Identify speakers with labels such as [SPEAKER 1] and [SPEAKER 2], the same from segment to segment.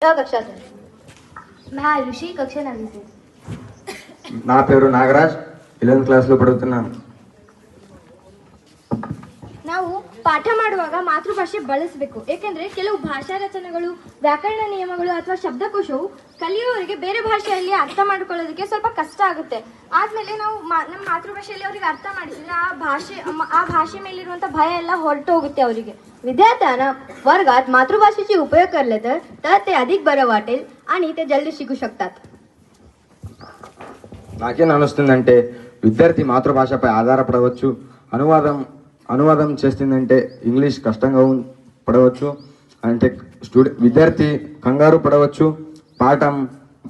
[SPEAKER 1] कक्षा से मैं आयुषी कक्षा 9 से
[SPEAKER 2] నా పేరు నాగరాజ్ 11th క్లాస్ లో పడుతున్నాను.
[SPEAKER 1] ನಾವು ಪಾಠ ಮಾಡುವಾಗ ಮಾತೃಭಾಷೆ ಬಳಸಬೇಕು. ಏಕೆಂದರೆ ಕೆಲವು ಭಾಷಾ ರಚನೆಗಳು, ವ್ಯಾಕರಣ ನಿಯಮಗಳು ಅಥವಾ ಶಬ್ದಕೋಶವು ಕಲಿಯುವವರಿಗೆ ಬೇರೆ ಭಾಷೆಯಲ್ಲಿ ಅರ್ಥ ಮಾಡಿಕೊಳ್ಳೋದಕ್ಕೆ ಸ್ವಲ್ಪ ಕಷ್ಟ ಆಗುತ್ತೆ. ಆದ್ಮೇಲೆ ನಾವು ನಮ್ಮ ಮಾತೃಭಾಷೆಯಲ್ಲಿ ಅವರಿಗೆ ಅರ್ಥ ಮಾಡಿಸಿದ್ರೆ ಆ ಭಾಷೆ ಮೇಲಿರುವಂತ ಭಯ ಎಲ್ಲ ಹೊರಟು होते ಅವರಿಗೆ.
[SPEAKER 3] विद्यार्थ्यांना वर्गात मातृभाषेचे उपयोग करले तर ते अधिक बरं वाटेल आणि ते जल्दी शिकू शकतात.
[SPEAKER 2] నాకేం అనిపిస్తుందంటే విద్యార్థి మాతృభాషపై ఆధారపడవచ్చు. అనువాదం చేస్తుందంటే ఇంగ్లీష్ కష్టంగా పడవచ్చు. అంటే విద్యార్థి కంగారు పడవచ్చు. పాఠం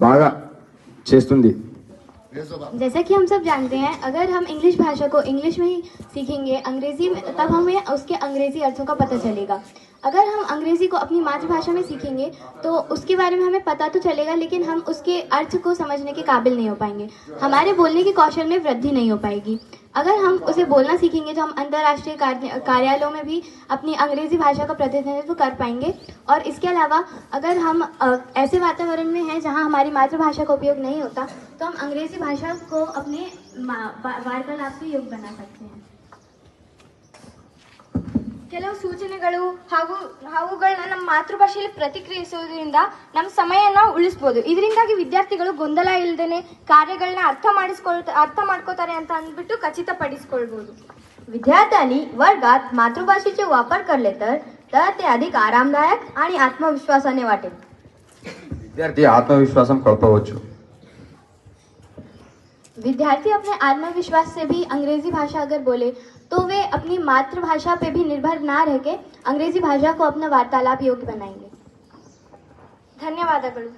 [SPEAKER 2] బాగా చేస్తుంది.
[SPEAKER 1] जैसा कि हम सब जानते हैं, अगर हम इंग्लिश भाषा को इंग्लिश में ही सीखेंगे, अंग्रेजी में, तब हमें उसके अंग्रेजी अर्थों का पता चलेगा. अगर हम अंग्रेजी को अपनी मातृभाषा में सीखेंगे तो उसके बारे में हमें पता तो चलेगा, लेकिन हम उसके अर्थ को समझने के काबिल नहीं हो पाएंगे. हमारे बोलने के कौशल में वृद्धि नहीं हो पाएगी. अगर हम उसे बोलना सीखेंगे तो हम अंतर्राष्ट्रीय कार्यालयों में भी अपनी अंग्रेजी भाषा का प्रतिनिधित्व कर पाएंगे. और इसके अलावा अगर हम ऐसे वातावरण में हैं जहां हमारी मातृभाषा का उपयोग नहीं होता, तो हम अंग्रेजी भाषा को अपने वार्तालाप के योग बना सकते हैं. ಕೆಲವು ಸೂಚನೆಗಳು ಅವುಗಳನ್ನ ನಮ್ಮ ಮಾತೃಭಾಷೆಯಲ್ಲಿ ಪ್ರತಿಕ್ರಿಯಿಸುವುದರಿಂದ ನಮ್ಮ ಸಮಯನ ಉಳಿಸಬಹುದು. ಇದರಿಂದಾಗಿ ವಿದ್ಯಾರ್ಥಿಗಳು ಗೊಂದಲ ಇಲ್ಲದೇನೆ ಕಾರ್ಯಗಳನ್ನ ಅರ್ಥ ಮಾಡ್ಕೋತಾರೆ ಅಂತ ಅಂದ್ಬಿಟ್ಟು ಖಚಿತಪಡಿಸಿಕೊಳ್ಬಹುದು.
[SPEAKER 3] विद्यार्थ्यांनी वर्गात मातृभाषेचे वापर करले तर ते अधिक आरामदायक आणि आत्मविश्वासाने वाटेल.
[SPEAKER 2] విద్యార్థి ఆత్మవిశ్వాసం కోల్పోవచ్చు.
[SPEAKER 1] विद्यार्थी अपने आत्मविश्वास से भी अंग्रेजी भाषा अगर बोले तो वे अपनी मातृभाषा पे भी निर्भर ना रह के अंग्रेजी भाषा को अपना वार्तालाप योग्य बनाएंगे. ಧನ್ಯವಾದಗಳು.